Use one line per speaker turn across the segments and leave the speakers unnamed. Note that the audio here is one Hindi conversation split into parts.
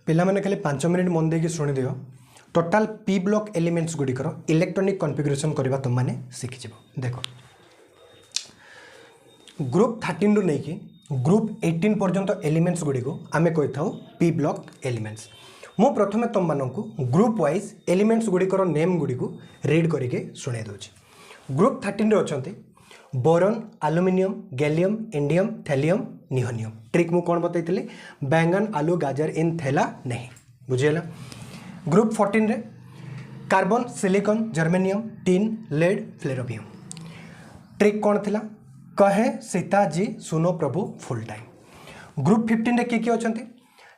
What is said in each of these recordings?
पिला माने खाली 5 मिनिट मन देकी शुणी दियो टोटाल पी ब्लॉक एलिमेंट्स गुड़िकर इलेक्ट्रॉनिक कॉन्फ़िगरेशन करबा तुम माने सीखि जिवो। देखो ग्रुप 13 रु नहीं ग्रुप 18 पर्यंत एलिमेंट्स गुड़ी को आमे कहि थाउ पी ब्लॉक एलिमेंट्स। मु प्रथमे तुम मानक ग्रुप वाइज एलिमेंट्स गुड़िकर नेम गुड़ी को रीड करके शुणे दूची। ग्रुप 13 रे अछंती boron, aluminium, gallium, indium, thallium, nihonium. Trick मु कौन बताइली बैंगन, आलू, गाजर इन थैला नहीं बुझेला। ग्रुप 14 रे carbon, silicon, germanium, tin, lead, flerovium. Trick कौन थिला कहे सीता जी सुनो प्रभु फुल टाइम। ग्रुप 15 रे किए अछंती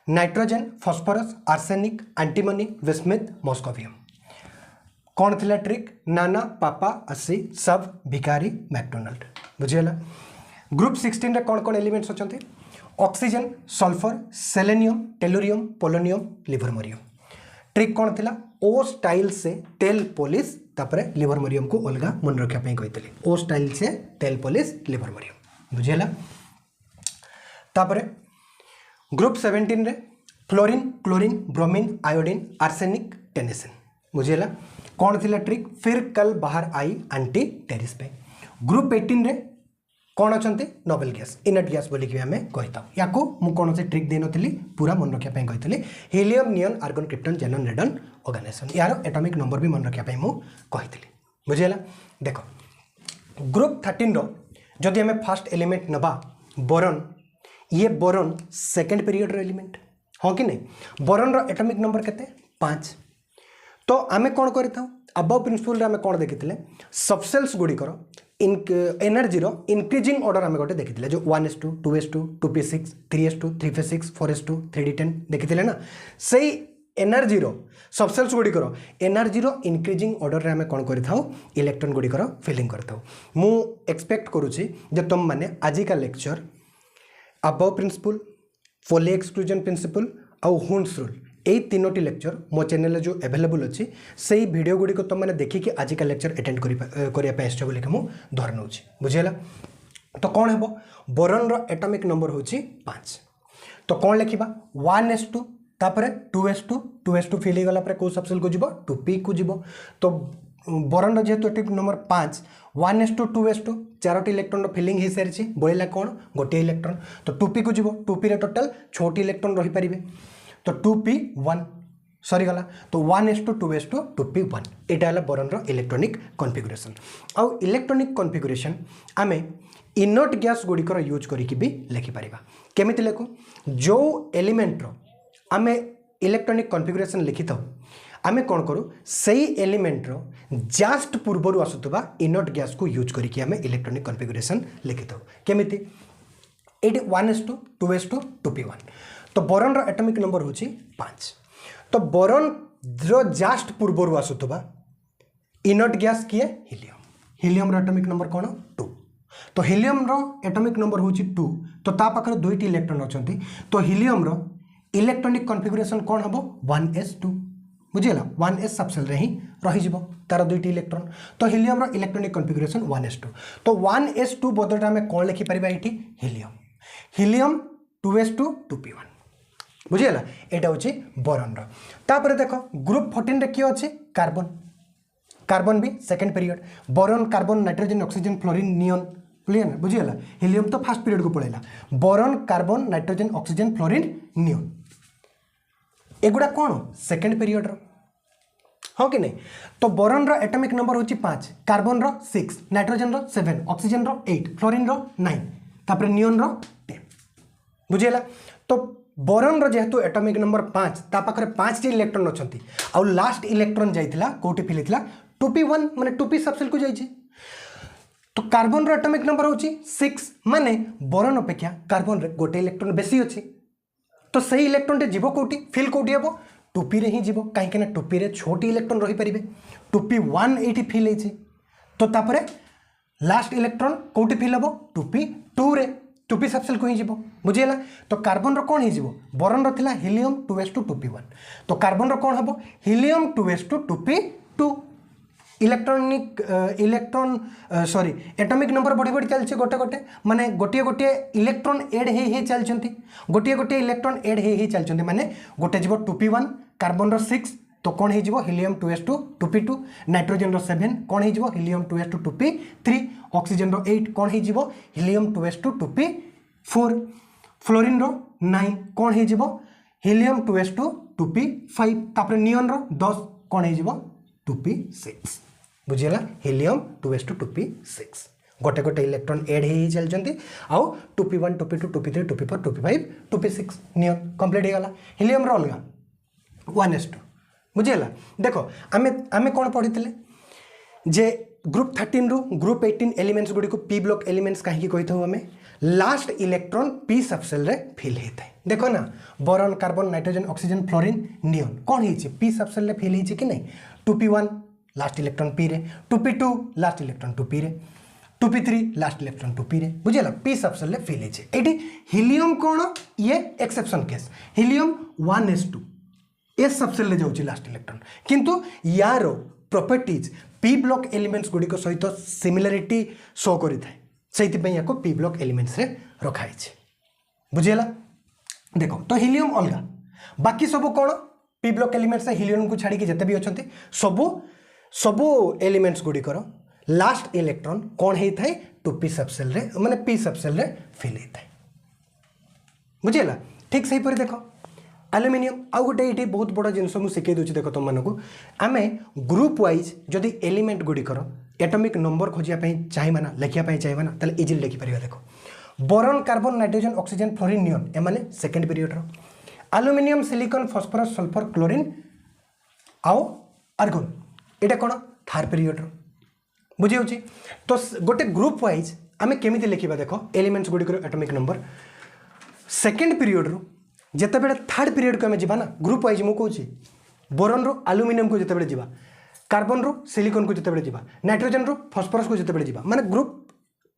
nitrogen, phosphorus, arsenic, antimony, bismuth, moscovium. कौन थिला ट्रिक नाना, पापा, अस्सी, सब, भिकारी, मैकडोनाल्ड बुझेला। ग्रुप 16 रे कौन कौन एलिमेंट्स अछंती oxygen, sulphur, selenium, tellurium, polonium, livermorium. Trick कौन थिला ओ स्टाइल से तेल पॉलिश तापरे लिवरमोरियम को अलगा मन रखा पे कहितले ओ स्टाइल से तेल पॉलिश लिवरमोरियम बुझेला। तापरे ग्रुप 17 रे fluorine, chlorine, bromine, iodine, arsenic, टेनेसिन बुझेला। कौन थिला ट्रिक फिर कल बाहर आई एंटी टेरिस पे। ग्रुप 18 रे कौन अछंती नोबेल गैस, इनट गैस बोली कि हमें कहता हूं याको मु कौन से ट्रिक दे नथली पूरा मन रखिया पे कहतली हीलियम, नियन, आर्गन, क्रिप्टन, जेनन, रेडन ऑर्गेनाइजेशन यार एटॉमिक नंबर भी मन रखिया पे मु कहतली बुझेला। देखो ग्रुप 13 रो जदि हमें फर्स्ट एलिमेंट नबा बोरन, ये बोरन सेकंड पीरियड रो एलिमेंट हां कि नहीं। बोरन रो एटॉमिक नंबर केते 5। तो आमे कौन करता अबव प्रिंसिपल आमे कौन देखिथिले सबसेल्स गुड़िकर एनर्जी रो इंक्रीजिंग ऑर्डर आमे गोटे देखिथिले जो 1s2 2s2 2p6 3s2 3p6 4s2 3d10 देखिथिले ना। सेही एनर्जी रो सबसेल्स गुड़िकर एनर्जी रो इंक्रीजिंग ऑर्डर रे आमे कौन करथाउ इलेक्ट्रॉन गुड़िकर फिलिंग करथाउ। मु एक्सपेक्ट करूची जे तुम माने आजि का lecture aufbau principle, Pauli exclusion principle आउ हुन्स रूल यही तीनोटी लेक्चर मो चैनल जो अवेलेबल अच्छी से वीडियो गुड़ी को तुम मैंने देखिए आज का लेक्चर अटेंड करने बोलिक मुझे धर नौ बुझेगा। तो कौन है बोरन रो एटॉमिक नंबर हूँ 5। तो कौन लिखा 1s2 तापर 2s2 2s2 फिल होगा कौ सबसेल को जीव 2p को जीव। तो बोरन जेहेतु एटॉमिक नंबर 5 1s2 2s2 4टी इलेक्ट्रॉन फिलिंग हो सारी बढ़ला कौन गोटे इलेक्ट्रॉन तो 2p को जीव 2p रे टोटल 6टी इलेक्ट्रॉन रही पारे तो 2p1 सरीगला तो 1s2 2s2 2p1 यहाँ है बोरन रो इलेक्ट्रॉनिक कॉन्फ़िगरेशन। आउ इलेक्ट्रॉनिक कॉन्फ़िगरेशन आमे इनर्ट गैस गुड़िकर यूज करके भी लिखिपर केमिति लिखु जो एलिमेंट रो आमे इलेक्ट्रॉनिक कॉन्फ़िगरेशन लिखि था आमे कौन करूँ सही एलिमेंट रो जस्ट पूर्वर आसुवा इनर्ट गैस को यूज करके आमे इलेक्ट्रॉनिक कॉन्फ़िगरेशन लिखि था केमिति ये 1s2 2s2 2p1। तो बोरन रो एटॉमिक नंबर हूँ 5। तो बोरन रो जस्ट पूर्वर आसुवा इनर्ट गैस किए हीलियम, हीलियम रो एटॉमिक नंबर कौन 2। तो हीलियम रो एटॉमिक नंबर हूँ 2 तो ता पाखर 2टी इलेक्ट्रॉन अछंती तो हीलियम रो इलेक्ट्रॉनिक कॉन्फ़िगरेशन कौन हम 1s2 बुझेगा 1s सबसेल रे ही रही जीवो तार 2टी इलेक्ट्रॉन। तो हीलियम रो इलेक्ट्रॉनिक कॉन्फ़िगरेशन 1s2 तो 1s2 बदल में कौन लिखि परिबा एठी हीलियम, हीलियम 2s2 2p1 बुझीगला यहाँ हूँ बोरन रो। तापर देख ग्रुप 14 रे किए अच्छे कार्बन, कार्बन भी second period boron carbon nitrogen oxygen fluorine neon clear बुझीगला। हीलियम तो फास्ट पीरियड को पड़ेगा boron carbon nitrogen oxygen fluorine neon एगुड़ा कौन सेकेंड पीरियड रो हाँ कि नहीं। तो बोरन रो एटॉमिक नंबर हूँ 5, कार्बन रो 6, नाइट्रोजन रो 7, ऑक्सीजन रो 8, फ्लोरीन रो 9 तापर नियन रो 10 बुझीगला। तो बोरन रो जेहेतु एटॉमिक नंबर 5 ता पाखरे 5टी इलेक्ट्रॉन अछंती आ लास्ट इलेक्ट्रॉन जाइतिला कोठी फिल हितला 2p1 माने 2p सबसेल को जाइछि। तो कार्बन रो एटॉमिक नंबर होछि 6 माने बोरन अपेक्षा कार्बन रे गोटे इलेक्ट्रॉन बेसी अछि तो सही इलेक्ट्रॉन रे जीवो कोठी फिल कोठी हेबो 2p रे ही जीवो काहे कि ना 2p रे छोटी इलेक्ट्रॉन रही परिबे 2p1 एठी फिल हेछि तो तापरे लास्ट इलेक्ट्रॉन कोठी फिल हेबो 2p2 रे 2p सबसेल को ही जीवो बुझीगला। तो कार्बन रो कौन ही बोरन रो थिला हीलियम 2s2 2p1 तो कार्बन रो कौन हेबो helium 2s2 2p2 electronic electron sorry atomic number बढ़ी बढ़ी चलছে गोटे गोटे माने गोटे गोटे इलेक्ट्रॉन ऐड हे चलचंती गोटे गोटे इलेक्ट्रॉन ऐड हे चलचंती माने गोटे जीव 2p1 कार्बन रो 6 तो कौन हो हीलियम 2s2 2p2 नाइट्रोजन रो 7 कौन हो हीलियम 2s2 2p3 ऑक्सीजन रो 8 कौन हो हीलियम 2s2 2p4 फ्लोरीन रो 9 कौन हो हीलियम 2s2 2p5 तापर नियन रो 10 कौन हो 2p6 बुझीगला हीलियम 2s2 2p6 गोटे गोटे इलेक्ट्रॉन ऐड हे चलचंती आउ 2p1 2p2 2p3 2p4 2p5 2p6 नियन कंप्लीट हो गला हीलियम रो अलगा 1s2 बुझीगला देखो आमे आमे कौन पढ़ी जे ग्रुप 13 रु ग्रुप 18 एलिमेंट्स गुडी को पी ब्लॉक एलिमेंट्स कहीं कही था आमे लास्ट इलेक्ट्रॉन पी सबसेल रे फिल होता है देखो ना boron carbon nitrogen oxygen fluorine neon कौन है पी सबसेल रे फिल होती कि नहीं 2p1 लास्ट इलेक्ट्रॉन पी रे 2p2 लास्ट इलेक्ट्रॉन 2p रे 2p3 लास्ट इलेक्ट्रॉन 2p रे बुझेला पी सबसेल रे फिल होती है एटी हीलियम कौन ये exception case helium 1s2 S subshell रे जाउची लास्ट इलेक्ट्रॉन किंतु यार प्रॉपर्टीज पी ब्लॉक एलिमेंट्स गुडी को सहित सिमिलरिटी शो करि थाए सेइति या पी ब्लॉक एलिमेंट्स रे रखाई बुझेला देखो तो हीलियम अलगा बाकी सब कौन पी ब्लॉक एलिमेंट्स हीलियम को छाड़ी जिते भी अच्छा सबू सबू एलिमेंट्स गुड़िकर लास्ट इलेक्ट्रॉन कौन होता है 2p सबसेल रे माने पी सबसेल रे फिल होता है बुझेला ठीक सही पर देखो एल्यूमिनियम आउ गोटे ये बहुत बड़ा जिनस मुझे शिखई दूसरी देखो तुम मानक आम ग्रुप वाइज जदि एलिमेंट गुड़िकर एटॉमिक नंबर खोजापी चाहिए ना लिखापी चाहिए ना ताले इजिली लिखिपर देखो boron carbon nitrogen oxygen fluorine neon एमाने सेकेंड पीरियड रो aluminium silicon phosphorus sulphur chlorine आउ आर्गन एटा कौन थर्ड पीरियड रो बुझी होची तो गोटे ग्रुप वाइज आम केमी लिखा देखो एलिमेंट्स गुड़िकर एटॉमिक नंबर सेकेंड पीरियड रो जिते बड़े थर्ड पीरियड को आम जाना ग्रुप वाइज मुझे कहूँ बोरॉन रो एल्यूमिनियम को जिते बड़े जावा कार्बन रो सिलिकॉन को जिते बड़े जावा नाइट्रोजन रो फॉस्फोरस को जिते बड़े जावा माने ग्रुप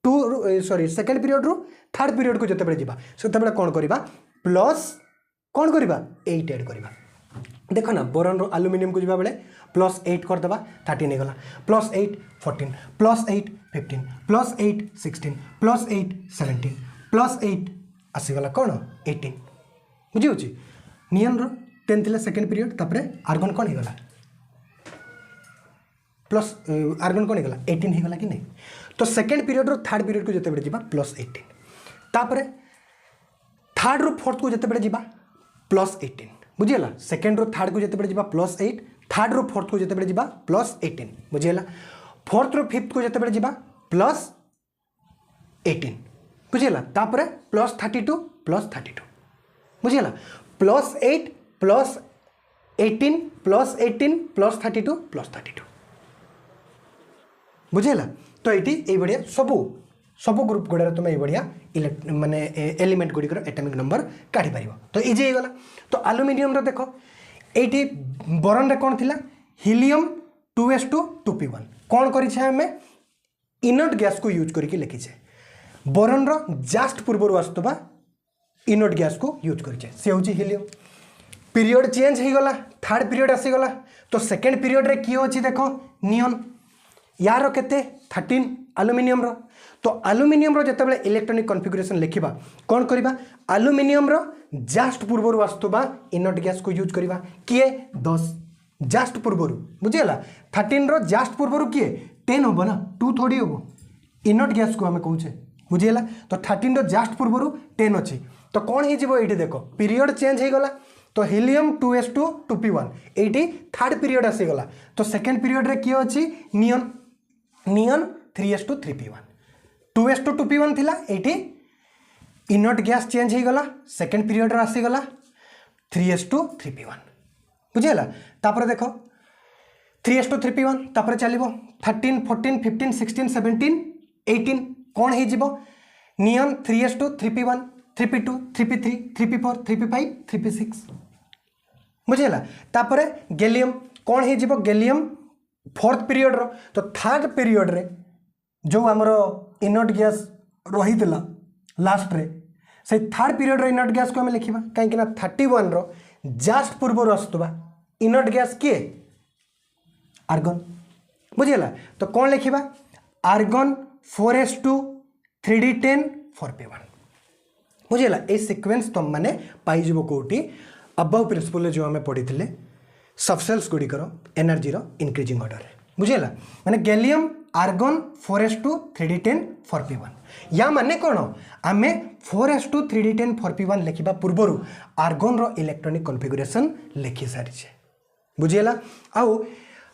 2 सॉरी सेकेंड पीरियड रो थर्ड पीरियड को जिते बड़े जावा से कौन करवा प्लस कौन करवा 8 ऐड करवा देखो ना बोरॉन रो एल्यूमिनियम को जावा प्लस 8 करदे 13 होगा plus 8 14 plus 8 15 plus 8 16 plus 8 17 plus 8 आसीगला कौन 18 बुझी नियन रो 10 थिला सेकेंड पीरियड तापरे आर्गन कौन होगा प्लस आर्गन कौन होगा 18 होगा कि नहीं तो सेकेंड पीरियड रो थर्ड पीरियड को जिते बड़े जीवा प्लस 18 तापरे थर्ड रो फोर्थ को जिते बड़े जीवा प्लस 18 बुझीगला सेकेंड रो थर्ड को जिते बड़े जीवा प्लस 8 थर्ड रो फोर्थ को जिते बड़े जीवा प्लस 18 बुझीगला फोर्थ रो फिफ्थ को जिते बड़े जीवा प्लस 18 बुझीगला तापरे प्लस 32 बुझीगला plus 8 plus 18 plus 18 plus 32 plus 32 बुझेला तो ये बढ़िया सबू सबू ग्रुप गुड़ा तुम ये माने एलिमेंट गुड़िकर एटॉमिक नंबर काढ़ी पार तो इजी हो गला तो एल्यूमिनियम रो देखो ये बोरॉन रे कौन थिला हीलियम 2s2 2p1 कौन करिछे हमें इनर्ट गैस को यूज करके लिखिछे बोरॉन रो जस्ट पूर्व आसुवा इनर्ट गैस को यूज करिछे से होची हीलियम पीरियड चेंज हो गला थर्ड पीरियड आसीगला तो सेकेंड पीरियड रे की होची देखो नियन यार केते 13 एल्यूमिनियम रो तो एल्यूमिनियम रो जते बेले इलेक्ट्रॉनिक कॉन्फ़िगरेशन लिखिबा कौन करिबा एल्यूमिनियम रो जस्ट पूर्व आसुवा इनर्ट गैस को यूज करिबा किए 10 जस्ट पूर्व बुझीगला 13 रो जस्ट पूर्व किए 10 होबो ना 2 थोड़ी होबो इनर्ट गैस को हमें कहूचे बुझीगला तो 13 रो जस्ट पूर्व 10 अछि तो कौन ही जीवो एठी देखो पीरियड चेंज हो गला तो हीलियम 2s2 2p1 एटी थर्ड पीरियड आसीगला तो सेकेंड पीरियड रे की अछि नियन नियन 3s2 3p1 2s2 2p1 थिला एटी इनर्ट गैस चेंज हो गला सेकेंड पीरियड रे आसीगला 3s2 3p1 बुझीगला तापर देखो 3s2 3p1 तापर चलिबो 13 14 15 16 17 18 कौन ही जीवो नियन 3s2 3p1 3p2 3p3 3p4 3p5 3p6 बुझेला तापर गैलियम कौन ही जीवो गैलियम फोर्थ पीरियड रो तो थर्ड पीरियड रे जो हमरो इनर्ट गैस रही दिला लास्ट रे से थर्ड पीरियड रो इनर्ट गैस को हम लिखिबा काहे कि ना 31 रो जस्ट पूर्व रो आस्तबा इनर्ट गैस के आर्गन बुझीगला तो कौन लिखा आर्गन 4s2 3d10 4p1 बुझीगला ए सिक्वेन्स तुम मैंने पाइज कौटी अबव प्रिंसिपल जो आम पढ़ी सबसेल्स गुड़िकर एनर्जी इनक्रीजिंग ऑर्डर बुझीगला माने gallium argon 4s2 3d10 4p1 या माने कौन आम 4s2 3d10 4p1 लिखा पूर्वर आर्गन रो इलेक्ट्रॉनिक कॉन्फ़िगरेशन लिखि सारी बुझीगला आउ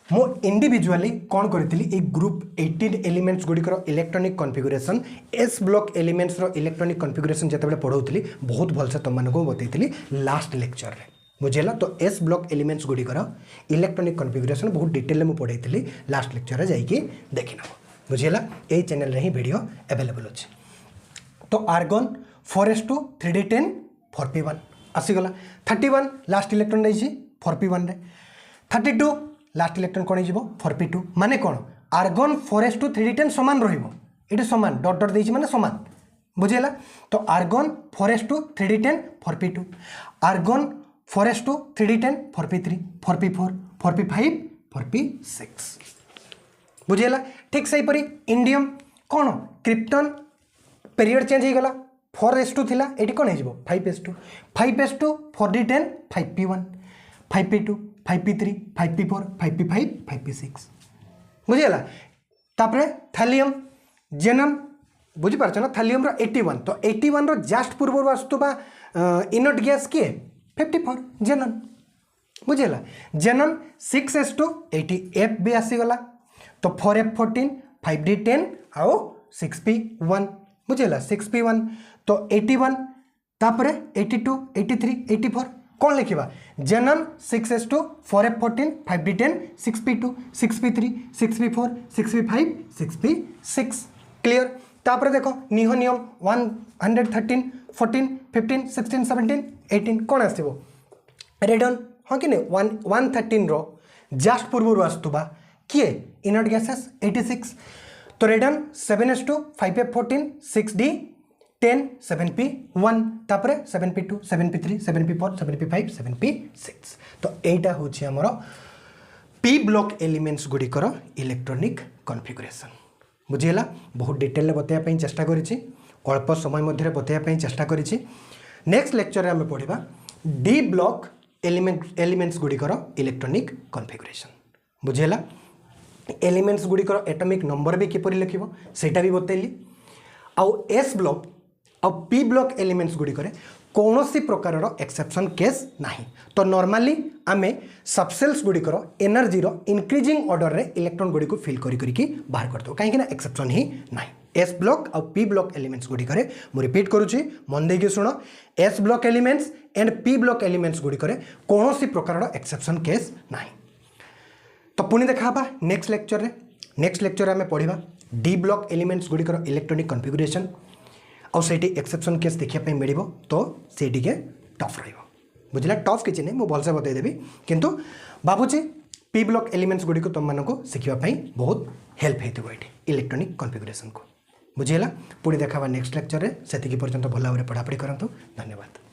मो इंडिविजुअली कौन करी ग्रुप 18 एलिमेंट्स गुड़िकर electronic configuration S block elements रो इलेक्ट्रॉनिक कॉन्फ़िगरेशन जिते पढ़ाऊली बहुत भलसे तुमको बतई लास्ट लेक्चर रे बुझेगा तो एस ब्लॉक एलिमेंट्स गुड़िकर इलेक्ट्रॉनिक कॉन्फ़िगरेशन बहुत डिटेल में पढ़ाई लास्ट लेक्चर रे जाइए देखी नब बुझेगा यही चैनल रे ही वीडियो अवेलेबल अच्छे तो argon 4s2 3d10 4p1 आसीगला 31 last electron रही 4p1 रे 32 लास्ट इलेक्ट्रॉन कौन हो 4p2 माने कौन आर्गन 4s2 3d10 सामान रही सामान डट डट देछि माने सामान बुझेगा तो argon 4s2 3d10 4p2 argon 4s2 3d10 4p3 4p4 4p5 4p6 बुझेगा ठीक से परी इंडियम कौन क्रिप्टन पीरियड चेंज हो गला 4s2 थिला एटी कौन हो 5s2 5s2 4d10 5p1 5p2 5p3 5p4 5p5 5p6 बुझेगा तापरे थैलियम जेनन बुझीपार ना थैलियम रो 81 तो 81 रो जस्ट पूर्व आसुवा इनट गैस किए 54 जेनन बुझेगा जेनन 6s2 80f भी आसीगला तो 4f14 5d10 आउ 6p1 बुझेगा 6p1 तो 81 तापरे 82 83 84 कौन लिखा जेनन 6s2 4f14 5d10 6p2 6p3 6p4 6p5 6p6 clear तापर देखो निहोनियम 113 14 15 16 17 18 कौन आसो रेडन हाँ कि नहीं 113 रो जस्ट पूर्व आसुवा किए इनट गैसेस 86 तो रेडन 7s2 5f14 6d 10 7p1 तापर 7p2 7p3 7p4 7p5 7p6 तो यहीटा हूँ आमर पी ब्लॉक एलिमेंट्स गुड़िकर इलेक्ट्रॉनिक कॉन्फ़िगरेशन बुझीगला बहुत डिटेल बताया चेष्टा करी अल्प समय मध्य बताया चेष्टा करी नेक्स्ट लेक्चर रे आम पढ़ा डी ब्लॉक एलिमेंट्स गुड़िकर इलेक्ट्रॉनिक कॉन्फ़िगरेशन बुझीगला एलिमेंट्स गुड़िकर एटॉमिक नंबर भी किपर लिख सेटा भी बतैली आउ एस ब्लॉक आ पी ब्लॉक एलिमेंट्स गुड़िकर कौन सी प्रकार एक्सेप्शन केस नहीं तो नॉर्मली आमे सबसेल्स गुड़िकर एनर्जी इनक्रीजिंग ऑर्डर रे इलेक्ट्रॉन गुड़ी को फिल करी बाहर कर दो कहीं एक्सेप्शन ही नहीं एस ब्लॉक और पी ब्लॉक एलिमेंट्स गुड़िकर मु रिपीट करुच्ची मन देकी शुण S block elements and P block elements गुड़िकर कौन सी प्रकार एक्सेप्शन केस नहीं तो पुणी देखा नेक्स्ट लेक्चर आम पढ़ा डी ब्लॉक एलिमेंट्स गुड़िकर इलेक्ट्रॉनिक कॉन्फ़िगरेशन और सेठी एक्सेप्शन केस देखा मिल तो से टफ रुझला टफ किसी नहीं मुझे भलसे बतईदेवी किंतु भावुची पी ब्लॉक एलिमेंट्स गुड़ी को तुम मानक शिखापी बहुत हेल्प होती ये इलेक्ट्रॉनिक कॉन्फ़िगरेशन को बुझीगला पुणी देखा नेक्स्ट लेक्चर से पर्यंत भल भाव पढ़ापढ़ी करूँ धन्यवाद।